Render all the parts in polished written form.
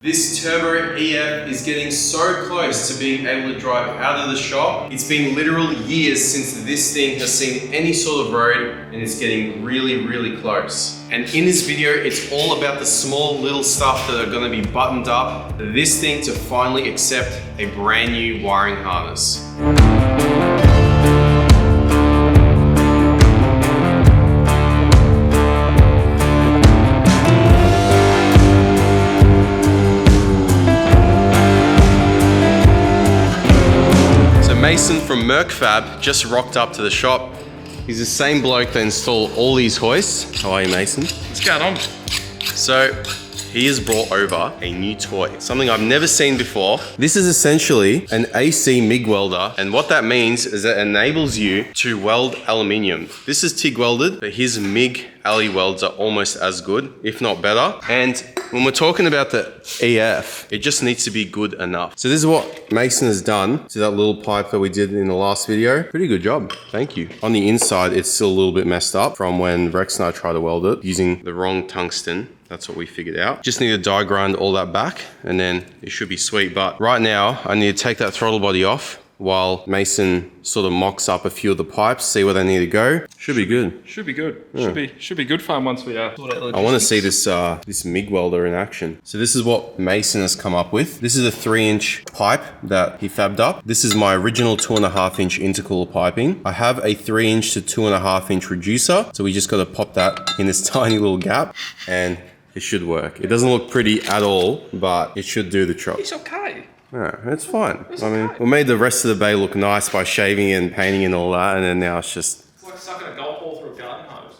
This Turbo EF is getting so close to being able to drive out of the shop. It's been literal years since this thing has seen any sort of road, and it's getting really, really close. And in this video, it's all about the small little stuff that are going to be buttoned up for this thing to finally accept a brand new wiring harness. Mason from Mercfab just rocked up to the shop. He's the same bloke that installed all these hoists. How are you, Mason? What's going on? So, he has brought over a new toy, something I've never seen before. This is essentially an AC MIG welder, and what that means is that it enables you to weld aluminium. This is TIG welded, but his MIG alley welds are almost as good, if not better. And when we're talking about the EF, it just needs to be good enough. So this is what Mason has done to that little pipe that we did in the last video. Pretty good job, thank you. On the inside, it's still a little bit messed up from when Rex and I tried to weld it using the wrong tungsten. That's what we figured out. Just need to die grind all that back and then it should be sweet. But right now, I need to take that throttle body off while Mason sort of mocks up a few of the pipes, see where they need to go. Should be good. Should be good. Yeah. Should be good fun once we sort out I want to see this this MIG welder in action. So this is what Mason has come up with. This is a 3-inch pipe that he fabbed up. This is my original 2.5-inch intercooler piping. I have a 3-inch to 2.5-inch reducer. So we just got to pop that in this tiny little gap and it should work. It doesn't look pretty at all, but it should do the job. It's okay. Yeah, it's fine. I mean, we made the rest of the bay look nice by shaving and painting and all that, and then now it's just... It's like sucking a golf ball through a garden hose.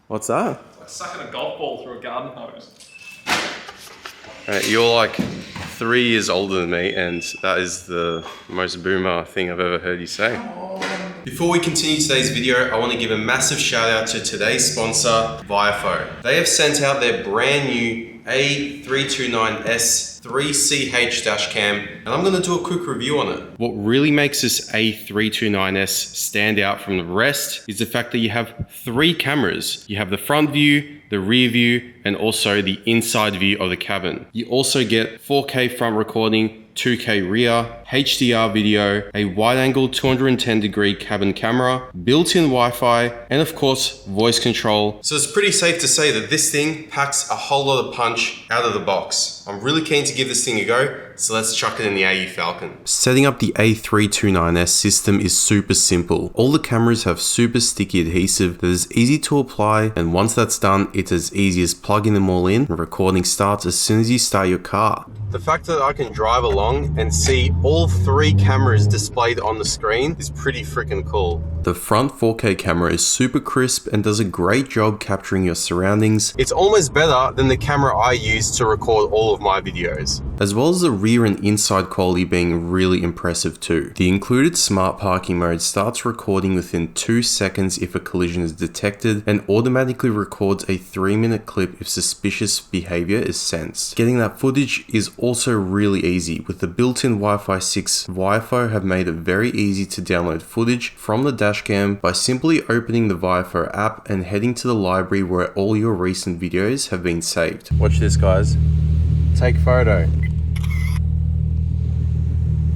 What's that? It's like sucking a golf ball through a garden hose. You're like 3 years older than me, and that is the most boomer thing I've ever heard you say. Before we continue today's video, I want to give a massive shout out to today's sponsor, Viofo. They have sent out their brand new A329S 3CH dash cam, and I'm going to do a quick review on it. What really makes this A329S stand out from the rest is the fact that you have 3 cameras. You have the front view, the rear view, and also the inside view of the cabin. You also get 4K front recording, 2K rear, HDR video, a wide-angle 210-degree cabin camera, built-in Wi-Fi, and of course, voice control. So it's pretty safe to say that this thing packs a whole lot of punch out of the box. I'm really keen to give this thing a go, so let's chuck it in the AU Falcon. Setting up the A329S system is super simple. All the cameras have super sticky adhesive that is easy to apply, and once that's done, it's as easy as plugging them all in and recording starts as soon as you start your car. The fact that I can drive along and see all 3 cameras displayed on the screen is pretty freaking cool. The front 4K camera is super crisp and does a great job capturing your surroundings. It's almost better than the camera I use to record all of my videos. As well as the rear and inside quality being really impressive too. The included smart parking mode starts recording within 2 seconds if a collision is detected and automatically records a 3-minute clip if suspicious behavior is sensed. Getting that footage is also really easy. With the built-in Wi-Fi 6, Viofo have made it very easy to download footage from the dashcam by simply opening the Viofo app and heading to the library where all your recent videos have been saved. Watch this, guys. Take photo.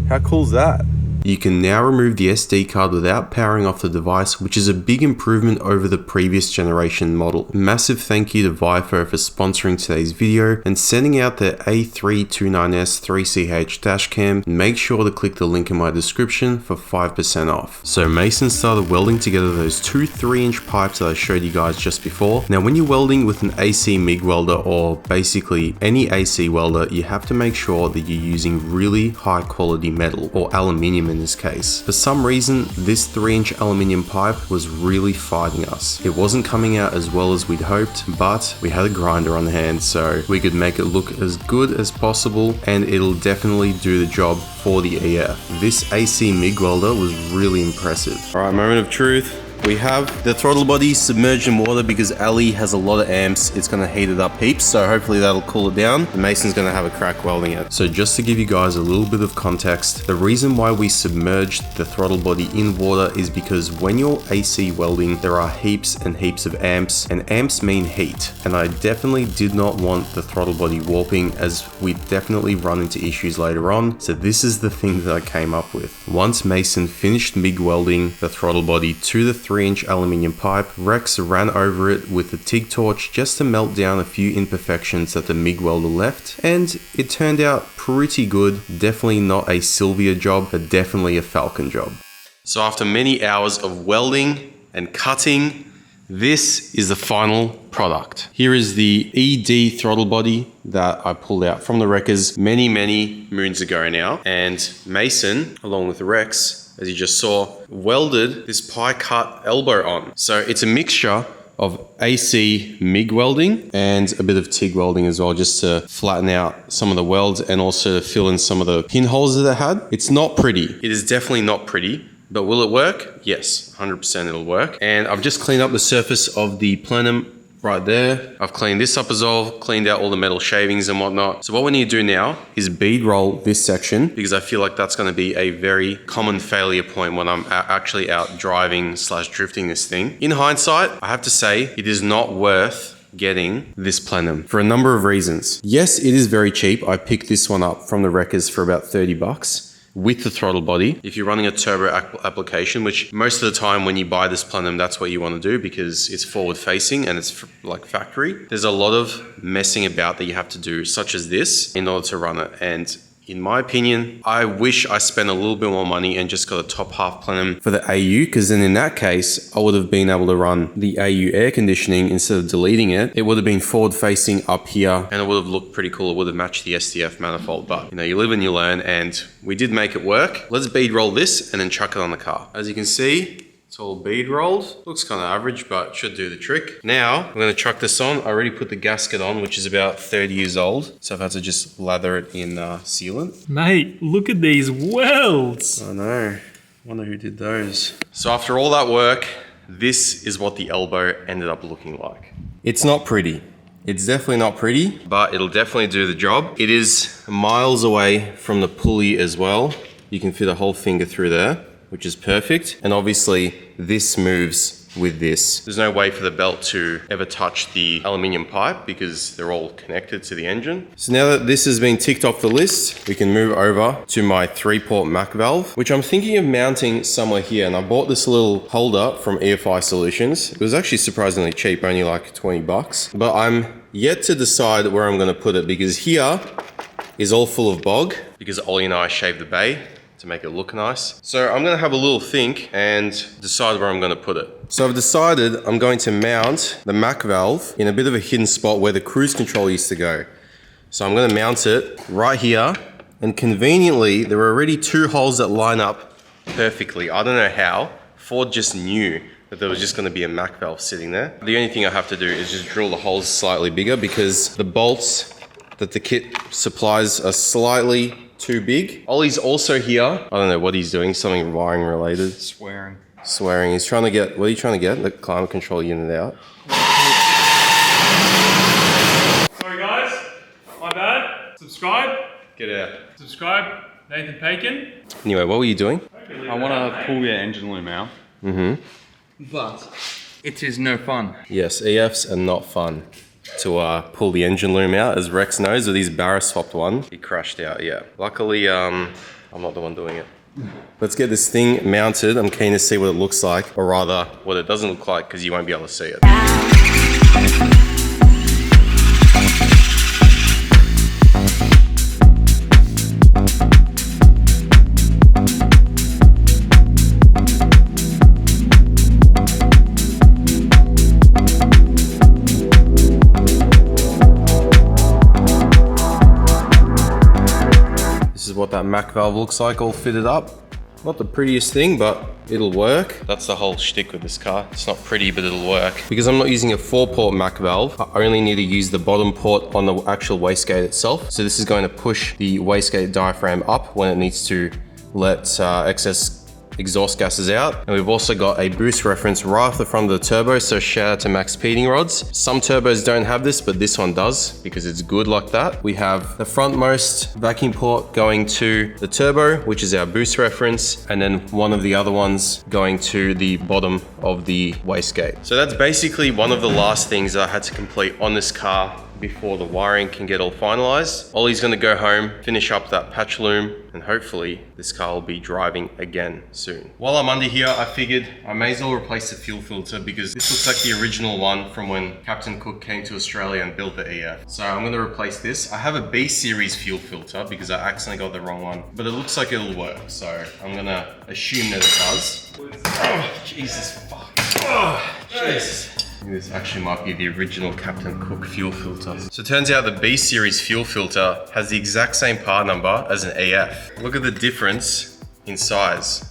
How cool is that? You can now remove the SD card without powering off the device, which is a big improvement over the previous generation model. Massive thank you to Viofo for sponsoring today's video and sending out their A329S 3CH dashcam. Make sure to click the link in my description for 5% off. So Mason started welding together those 2 3-inch pipes that I showed you guys just before. Now when you're welding with an AC MIG welder or basically any AC welder, you have to make sure that you're using really high quality metal or aluminium in this case. For some reason, this 3-inch aluminium pipe was really fighting us. It wasn't coming out as well as we'd hoped, but we had a grinder on hand so we could make it look as good as possible, and it'll definitely do the job for the EF. This AC MIG welder was really impressive. All right, moment of truth. we have the throttle body submerged in water because Ali has a lot of amps. It's gonna heat it up heaps, so hopefully that'll cool it down. And Mason's gonna have a crack welding it. So just to give you guys a little bit of context, the reason why we submerged the throttle body in water is because when you're AC welding, there are heaps and heaps of amps, and amps mean heat. And I definitely did not want the throttle body warping, as we definitely run into issues later on. So this is the thing that I came up with. Once Mason finished MIG welding the throttle body to the 3-inch aluminium pipe, Rex ran over it with the TIG torch just to melt down a few imperfections that the MIG welder left, and it turned out pretty good. Definitely not a Sylvia job, but definitely a Falcon job. So after many hours of welding and cutting, this is the final product. Here is the ED throttle body that I pulled out from the wreckers many moons ago now. And Mason, along with Rex, as you just saw, welded this pie cut elbow on. So it's a mixture of AC MIG welding and a bit of TIG welding as well, just to flatten out some of the welds and also to fill in some of the pinholes that it had. It's not pretty. It is definitely not pretty. But will it work? Yes, 100% it'll work. And I've just cleaned up the surface of the plenum right there. I've cleaned this up as well, cleaned out all the metal shavings and whatnot. So what we need to do now is bead roll this section, because I feel like that's going to be a very common failure point when I'm actually out driving / drifting this thing. In hindsight, I have to say it is not worth getting this plenum for a number of reasons. Yes, it is very cheap. I picked this one up from the wreckers for about 30 bucks. With the throttle body. If you're running a turbo application, which most of the time when you buy this plenum, that's what you want to do because it's forward facing and it's like factory. There's a lot of messing about that you have to do, such as this, in order to run it. And in my opinion, I wish I spent a little bit more money and just got a top half plenum for the AU, because then in that case, I would have been able to run the AU air conditioning instead of deleting it. It would have been forward facing up here and it would have looked pretty cool. It would have matched the SDF manifold, but you know, you live and you learn, and we did make it work. Let's bead roll this and then chuck it on the car. As you can see, it's all bead rolled. Looks kind of average, but should do the trick. Now, I'm going to chuck this on. I already put the gasket on, which is about 30 years old. So I've had to just lather it in sealant. Mate, look at these welds. I know. Wonder who did those. So after all that work, this is what the elbow ended up looking like. It's not pretty. It's definitely not pretty, but it'll definitely do the job. It is miles away from the pulley as well. You can fit a whole finger through there, which is perfect. And obviously this moves with this. There's no way for the belt to ever touch the aluminium pipe because they're all connected to the engine. So now that this has been ticked off the list, we can move over to my 3-port Mac valve, which I'm thinking of mounting somewhere here. And I bought this little holder from EFI Solutions. It was actually surprisingly cheap, only like 20 bucks. But I'm yet to decide where I'm gonna put it, because here is all full of bog because Ollie and I shaved the bay to make it look nice. So I'm gonna have a little think and decide where I'm gonna put it. So I've decided I'm going to mount the Mac valve in a bit of a hidden spot where the cruise control used to go. So I'm gonna mount it right here, and conveniently, there are already 2 holes that line up perfectly. I don't know how. Ford just knew that there was just gonna be a Mac valve sitting there. The only thing I have to do is just drill the holes slightly bigger, because the bolts that the kit supplies are slightly too big. Ollie's also here. I don't know what he's doing, something wiring related. Swearing. He's trying to get, what are you trying to get? The climate control unit out. Sorry guys, my bad. Subscribe. Get out. Subscribe. Nathan Pakin. Anyway, what were you doing? I want to pull your engine loom out. But it is no fun. Yes, EFs are not fun to pull the engine loom out. As Rex knows, with his Barra swapped one, he crashed out, yeah. Luckily, I'm not the one doing it. Let's get this thing mounted. I'm keen to see what it looks like, or rather, what it doesn't look like, because you won't be able to see it. What that Mac valve looks like all fitted up. Not the prettiest thing, but it'll work. That's the whole shtick with this car. It's not pretty, but it'll work. Because I'm not using a 4-port Mac valve, I only need to use the bottom port on the actual wastegate itself. So this is going to push the wastegate diaphragm up when it needs to let excess exhaust gases out. And we've also got a boost reference right off the front of the turbo, so shout out to Max Speeding Rods. Some turbos don't have this, but this one does because it's good like that. We have the frontmost vacuum port going to the turbo, which is our boost reference, and then one of the other ones going to the bottom of the wastegate. So that's basically one of the last things that I had to complete on this car before the wiring can get all finalized. Ollie's gonna go home, finish up that patch loom, and hopefully this car will be driving again soon. While I'm under here, I figured I may as well replace the fuel filter because this looks like the original one from when Captain Cook came to Australia and built the EF. So I'm gonna replace this. I have a B series fuel filter because I accidentally got the wrong one, but it looks like it'll work. So I'm gonna assume that it does. Oh, Jesus fuck. Oh, Jesus. This actually might be the original Captain Cook fuel filter. So it turns out the B series fuel filter has the exact same part number as an AF. Look at the difference in size.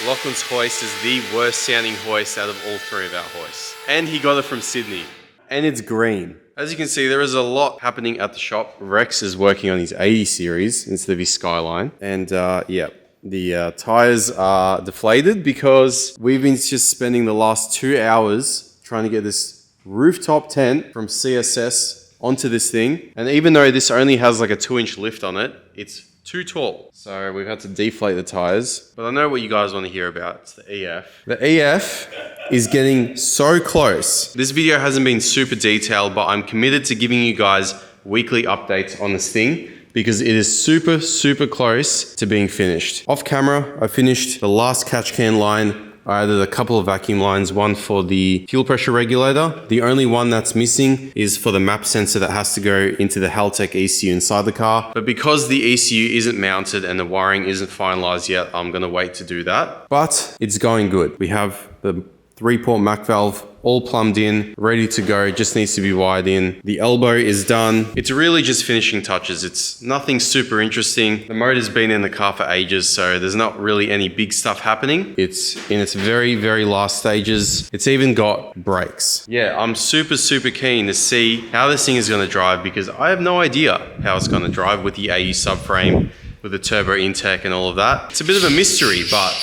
Lachlan's hoist is the worst sounding hoist out of all three of our hoists. And he got it from Sydney. And it's green. As you can see, there is a lot happening at the shop. Rex is working on his 80 series instead of his Skyline. And yeah, the tires are deflated because we've been just spending the last 2 hours trying to get this rooftop tent from CSS onto this thing. And even though this only has like a 2-inch lift on it, it's too tall. So we've had to deflate the tires. But I know what you guys want to hear about. It's the EF. The EF is getting so close. This video hasn't been super detailed, but I'm committed to giving you guys weekly updates on this thing because it is super, super close to being finished. Off camera, I finished the last catch can line. I added a couple of vacuum lines, one for the fuel pressure regulator. The only one that's missing is for the map sensor that has to go into the Haltech ECU inside the car. But because the ECU isn't mounted and the wiring isn't finalized yet, I'm gonna wait to do that. But it's going good. We have the 3-port Mac valve all plumbed in, ready to go, just needs to be wired in. The elbow is done. It's really just finishing touches. It's nothing super interesting. The motor's been in the car for ages, so there's not really any big stuff happening. It's in its very, very last stages. It's even got brakes. Yeah, I'm super, super keen to see how this thing is gonna drive because I have no idea how it's gonna drive with the AU subframe, with the turbo intake and all of that. It's a bit of a mystery, but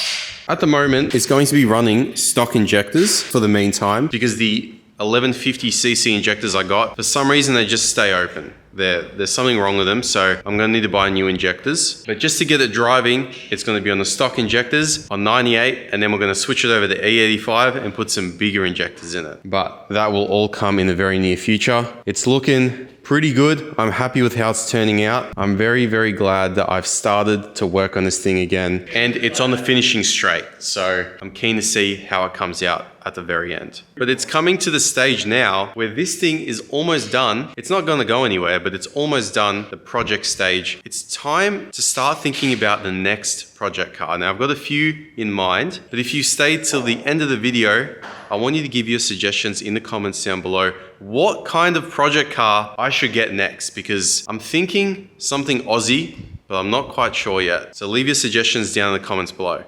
at the moment, it's going to be running stock injectors for the meantime because the 1150cc injectors I got, for some reason, they just stay open. There's something wrong with them, so I'm gonna need to buy new injectors. But just to get it driving, it's gonna be on the stock injectors on 98, and then we're gonna switch it over to E85 and put some bigger injectors in it. But that will all come in the very near future. It's looking pretty good. I'm happy with how it's turning out. I'm very, very glad that I've started to work on this thing again. And it's on the finishing straight, so I'm keen to see how it comes out at the very end. But it's coming to the stage now where this thing is almost done. It's not gonna go anywhere, but it's almost done, the project stage. It's time to start thinking about the next project car. Now I've got a few in mind, but if you stay till the end of the video, I want you to give your suggestions in the comments down below what kind of project car I should get next, because I'm thinking something Aussie, but I'm not quite sure yet. So leave your suggestions down in the comments below.